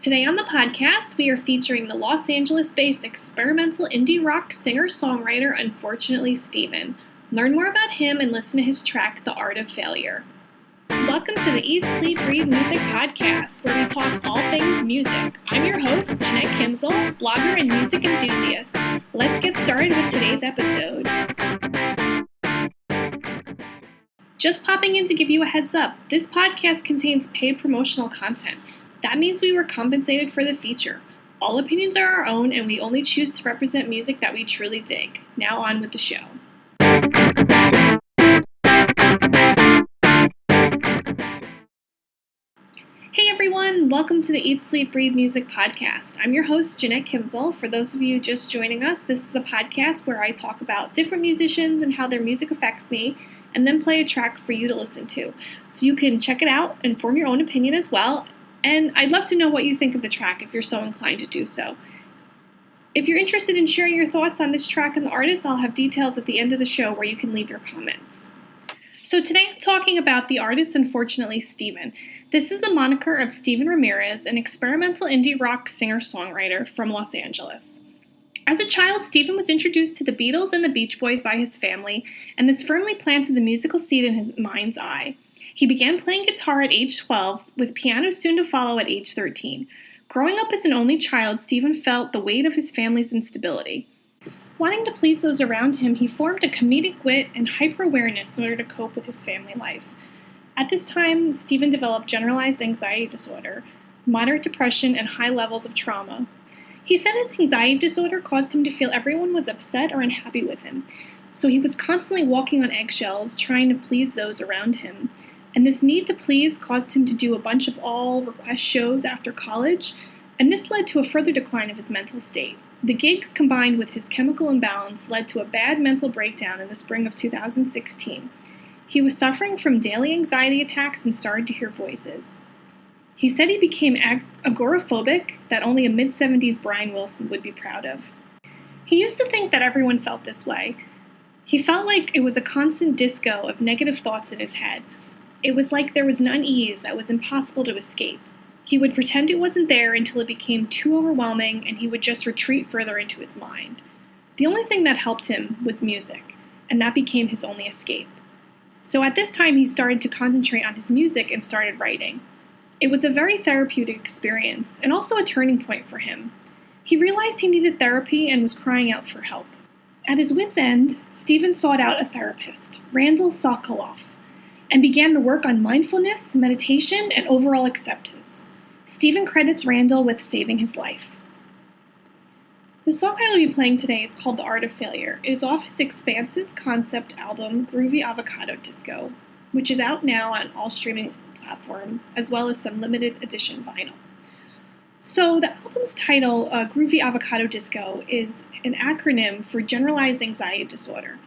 Today on the podcast, we are featuring the Los Angeles-based experimental indie rock singer-songwriter, Unfortunately Steven. Learn more about him and listen to his track, The Art of Failure. Welcome to the Eat, Sleep, Breathe Music podcast, where we talk all things music. I'm your host, Jeanette Kimzel, blogger and music enthusiast. Let's get started with today's episode. Just popping in to give you a heads up, this podcast contains paid promotional content. That means we were compensated for the feature. All opinions are our own, and we only choose to represent music that we truly dig. Now on with the show. Hey everyone, welcome to the Eat, Sleep, Breathe Music podcast. I'm your host, Jeanette Kimzel. For those of you just joining us, this is the podcast where I talk about different musicians and how their music affects me, and then play a track for you to listen to. So you can check it out and form your own opinion as well. And I'd love to know what you think of the track if you're so inclined to do so. If you're interested in sharing your thoughts on this track and the artist, I'll have details at the end of the show where you can leave your comments. So today I'm talking about the artist, Unfortunately Steven. This is the moniker of Steven Ramirez, an experimental indie rock singer-songwriter from Los Angeles. As a child, Steven was introduced to the Beatles and the Beach Boys by his family, and this firmly planted the musical seed in his mind's eye. He began playing guitar at age 12, with piano soon to follow at age 13. Growing up as an only child, Steven felt the weight of his family's instability. Wanting to please those around him, he formed a comedic wit and hyper-awareness in order to cope with his family life. At this time, Steven developed generalized anxiety disorder, moderate depression, and high levels of trauma. He said his anxiety disorder caused him to feel everyone was upset or unhappy with him, so he was constantly walking on eggshells, trying to please those around him. And this need to please caused him to do a bunch of all-request shows after college, and this led to a further decline of his mental state. The gigs, combined with his chemical imbalance, led to a bad mental breakdown in the spring of 2016. He was suffering from daily anxiety attacks and started to hear voices. He said he became agoraphobic that only a mid-70s Brian Wilson would be proud of. He used to think that everyone felt this way. He felt like it was a constant disco of negative thoughts in his head. It was like there was an unease that was impossible to escape. He would pretend it wasn't there until it became too overwhelming, and he would just retreat further into his mind. The only thing that helped him was music, and that became his only escape. So at this time, he started to concentrate on his music and started writing. It was a very therapeutic experience, and also a turning point for him. He realized he needed therapy and was crying out for help. At his wit's end, Steven sought out a therapist, Randall Sokoloff, and began the work on mindfulness, meditation, and overall acceptance. Steven credits Randall with saving his life. The song I will be playing today is called The Art of Failure. It is off his expansive concept album, Groovy Avocado Disco, which is out now on all streaming platforms, as well as some limited edition vinyl. So the album's title, Groovy Avocado Disco, is an acronym for Generalized Anxiety Disorder.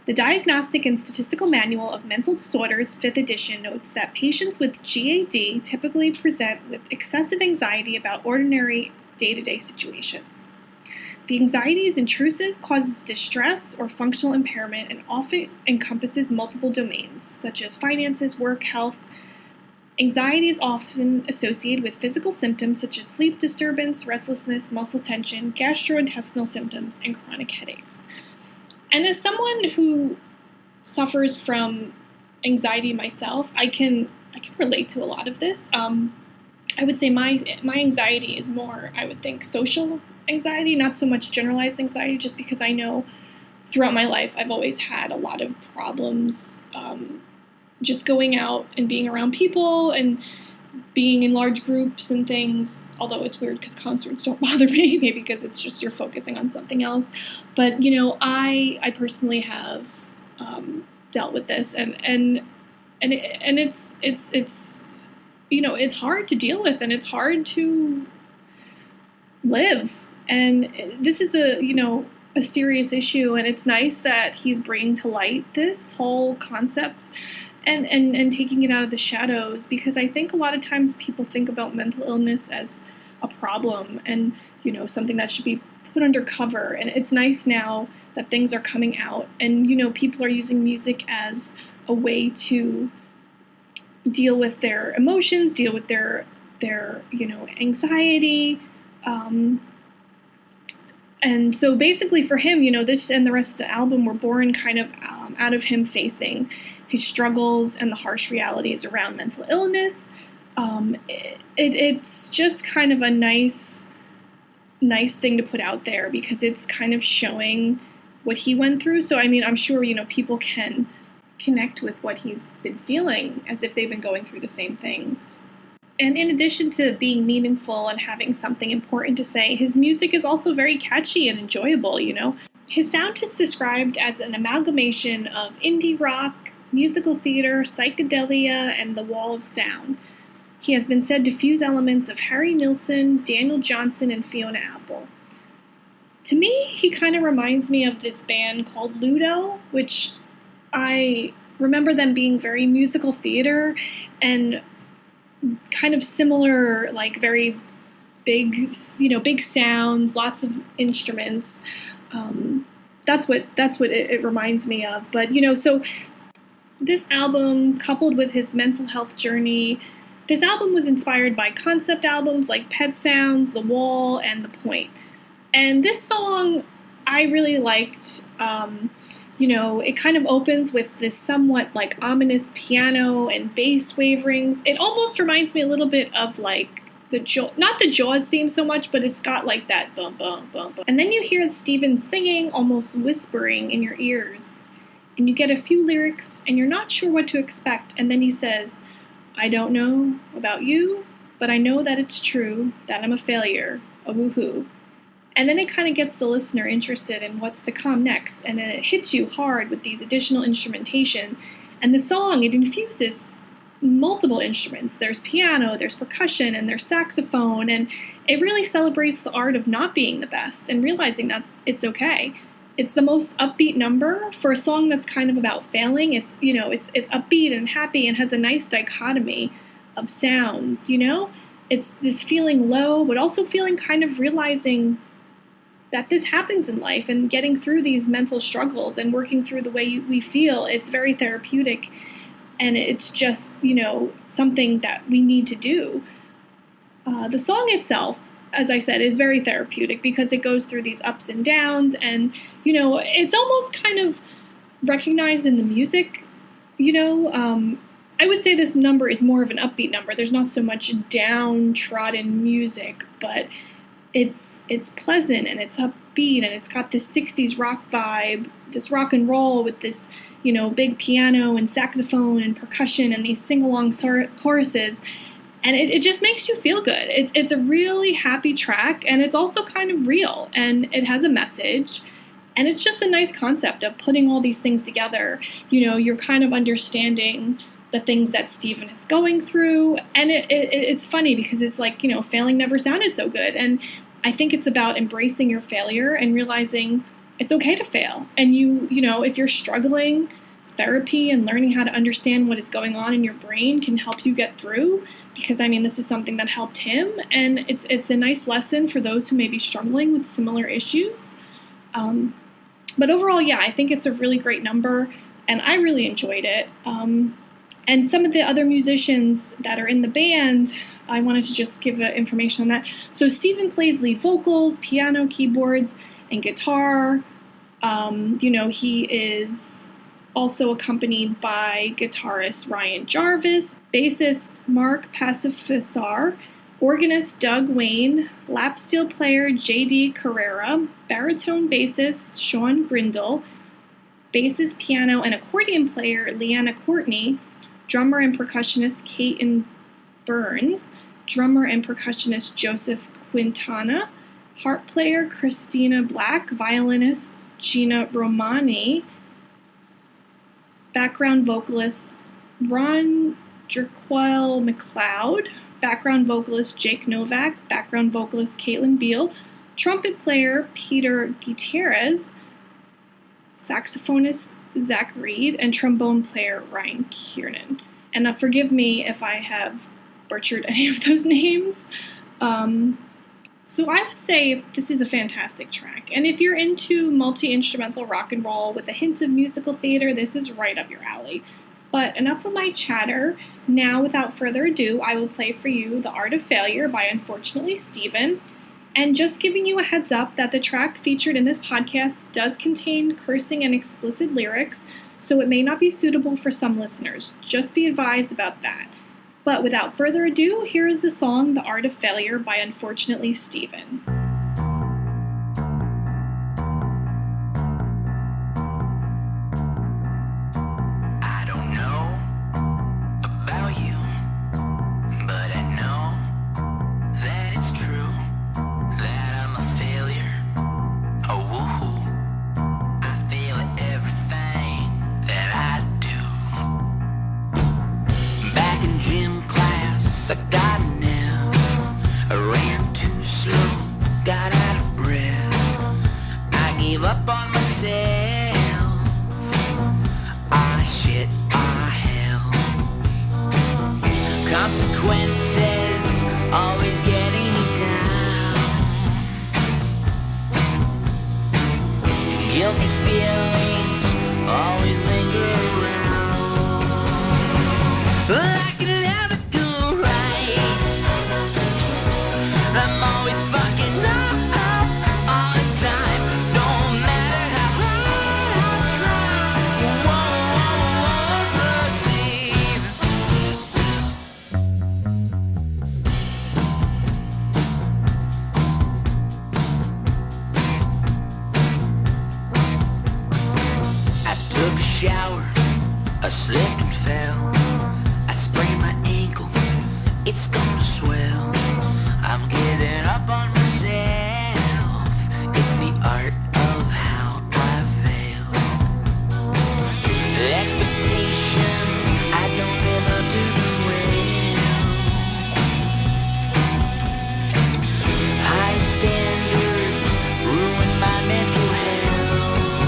The Diagnostic and Statistical Manual of Mental Disorders, 5th edition, notes that patients with GAD typically present with excessive anxiety about ordinary day-to-day situations. The anxiety is intrusive, causes distress or functional impairment, and often encompasses multiple domains, such as finances, work, health. Anxiety is often associated with physical symptoms such as sleep disturbance, restlessness, muscle tension, gastrointestinal symptoms, and chronic headaches. And as someone who suffers from anxiety myself, I can relate to a lot of this. I would say my anxiety is more, I would think, social anxiety, not so much generalized anxiety, just because I know throughout my life I've always had a lot of problems just going out and being around people and being in large groups and things, although it's weird because concerts don't bother me, maybe because it's just you're focusing on something else. But, you know, I personally have dealt with this, and it's you know, it's hard to deal with, and it's hard to live. And this is a serious issue, and it's nice that he's bringing to light this whole concept and taking it out of the shadows, because I think a lot of times people think about mental illness as a problem and, you know, something that should be put under cover. And it's nice now that things are coming out and, you know, people are using music as a way to deal with their emotions, deal with their their anxiety. And so basically for him, this and the rest of the album were born kind of out of him facing his struggles and the harsh realities around mental illness. It's just kind of a nice thing to put out there because it's kind of showing what he went through. So, I'm sure, people can connect with what he's been feeling as if they've been going through the same things. And in addition to being meaningful and having something important to say, his music is also very catchy and enjoyable, His sound is described as an amalgamation of indie rock, musical theater, psychedelia, and the wall of sound. He has been said to fuse elements of Harry Nilsson, Daniel Johnston, and Fiona Apple. To me, he kind of reminds me of this band called Ludo, which I remember them being very musical theater and kind of similar, like very big, big sounds, lots of instruments. That's what it reminds me of. But, so this album, coupled with his mental health journey, this album was inspired by concept albums like Pet Sounds, The Wall, and The Point. And this song I really liked. It kind of opens with this somewhat like ominous piano and bass waverings. It almost reminds me a little bit of like not the Jaws theme so much, but it's got like that bum, bum, bum, bum. And then you hear Steven singing, almost whispering in your ears. And you get a few lyrics and you're not sure what to expect. And then he says, "I don't know about you, but I know that it's true, that I'm a failure, a woohoo." And then it kind of gets the listener interested in what's to come next. And then it hits you hard with these additional instrumentation. And the song, it infuses multiple instruments. There's piano, there's percussion, and there's saxophone. And it really celebrates the art of not being the best and realizing that it's okay. It's the most upbeat number for a song that's kind of about failing. It's upbeat and happy and has a nice dichotomy of sounds, It's this feeling low, but also feeling kind of realizing that this happens in life and getting through these mental struggles and working through the way we feel. It's very therapeutic, and it's just, something that we need to do. The song itself, as I said, is very therapeutic because it goes through these ups and downs, and, it's almost kind of recognized in the music, I would say this number is more of an upbeat number. There's not so much downtrodden music, but it's pleasant and it's upbeat and it's got this 60s rock vibe, this rock and roll with this, big piano and saxophone and percussion and these sing-along choruses. And it just makes you feel good. It's a really happy track, and it's also kind of real, and it has a message. And it's just a nice concept of putting all these things together. You're kind of understanding the things that Steven is going through. And it's funny because it's like, failing never sounded so good. And I think it's about embracing your failure and realizing it's okay to fail. And if you're struggling, therapy and learning how to understand what is going on in your brain can help you get through, because this is something that helped him. And it's a nice lesson for those who may be struggling with similar issues. But overall, yeah, I think it's a really great number, and I really enjoyed it. And some of the other musicians that are in the band, I wanted to just give information on that. So Steven plays lead vocals, piano, keyboards, and guitar. He is also accompanied by guitarist Ryan Jarvis, bassist Mark Pacificar, organist Doug Wayne, lap steel player J.D. Carrera, baritone bassist Sean Grindle, bassist, piano, and accordion player Leanna Courtney, drummer and percussionist Caton Burns, drummer and percussionist Joseph Quintana, harp player Christina Black, violinist Gina Romani, background vocalist Ron Jerquel McLeod, background vocalist Jake Novak, background vocalist Caitlin Beal, trumpet player Peter Gutierrez, saxophonist Zach Reed, and trombone player Ryan Kiernan. And forgive me if I have butchered any of those names. So I would say this is a fantastic track. And if you're into multi-instrumental rock and roll with a hint of musical theater, this is right up your alley. But enough of my chatter. Now, without further ado, I will play for you The Art of Failure by Unfortunately Steven. And just giving you a heads up that the track featured in this podcast does contain cursing and explicit lyrics, so it may not be suitable for some listeners. Just be advised about that. But without further ado, here is the song The Art of Failure by Unfortunately Steven. I got an F, I ran too slow, got out of breath, I gave up on myself, shit, hell, consequences always getting me down, guilty feelings always linger around, I can never I'm always fucking up all the time, no matter how hard I try, I took a shower, I slipped and fell, I sprained my ankle, it's gonna swell. I'm giving up on myself. It's the art of how I fail. The expectations I don't live up to them well. High standards ruin my mental health.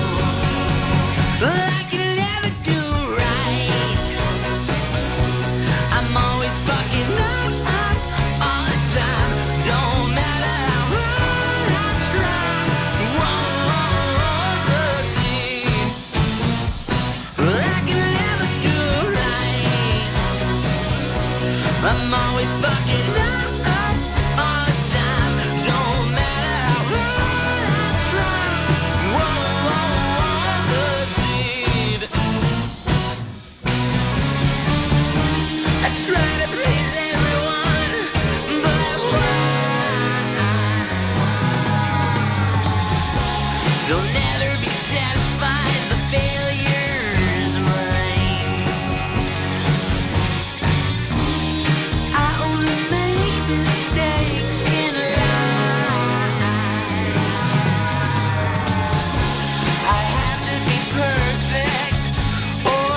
I can never do right. I'm always fucking up. Don't matter how hard I try, won't succeed. I can never do right. I'm always fucking up all the time. Don't matter how hard I try, won't succeed. I try to please everyone, but they'll never be satisfied, the failure's mine. I only make mistakes in life. I have to be perfect or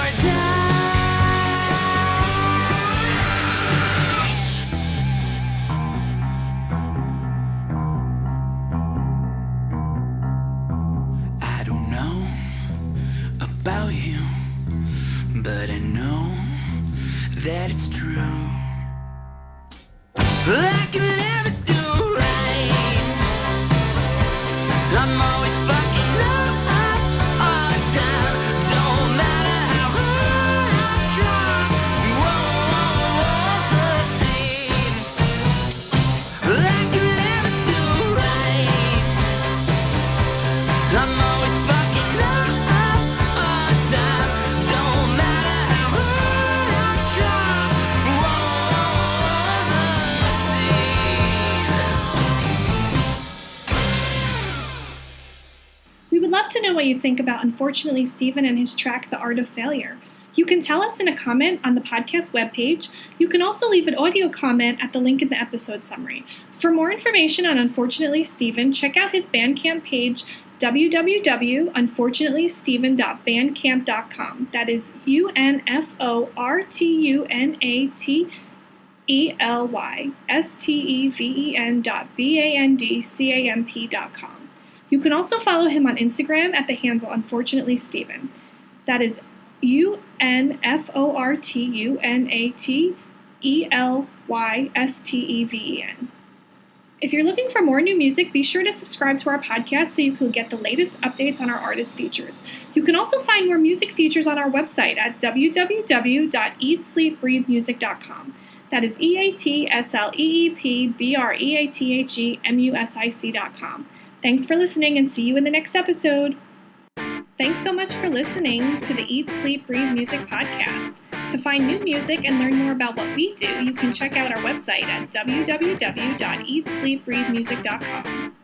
about you, but I know that it's true. I can never do right. I'm always fucking up all the time. Don't matter how hard I try, won't succeed. I can never do right. I'm always fucking up. Don't matter how hard I try, won't succeed. We would love to know what you think about Unfortunately Steven and his track The Art of Failure. You can tell us in a comment on the podcast webpage. You can also leave an audio comment at the link in the episode summary. For more information on Unfortunately Steven, check out his Bandcamp page, www.unfortunatelysteven.bandcamp.com. That is UNFORTUNATELYSTEVEN.BANDCAMP.com. You can also follow him on Instagram at the handle Unfortunately Steven. That is UNFORTUNATELYSTEVEN. If you're looking for more new music, be sure to subscribe to our podcast so you can get the latest updates on our artist features. You can also find more music features on our website at www.eatsleepbreathemusic.com. That is EATSLEEPBREATHEMUSIC.com. Thanks for listening and see you in the next episode. Thanks so much for listening to the Eat, Sleep, Breathe Music podcast. To find new music and learn more about what we do, you can check out our website at www.eatsleepbreathemusic.com.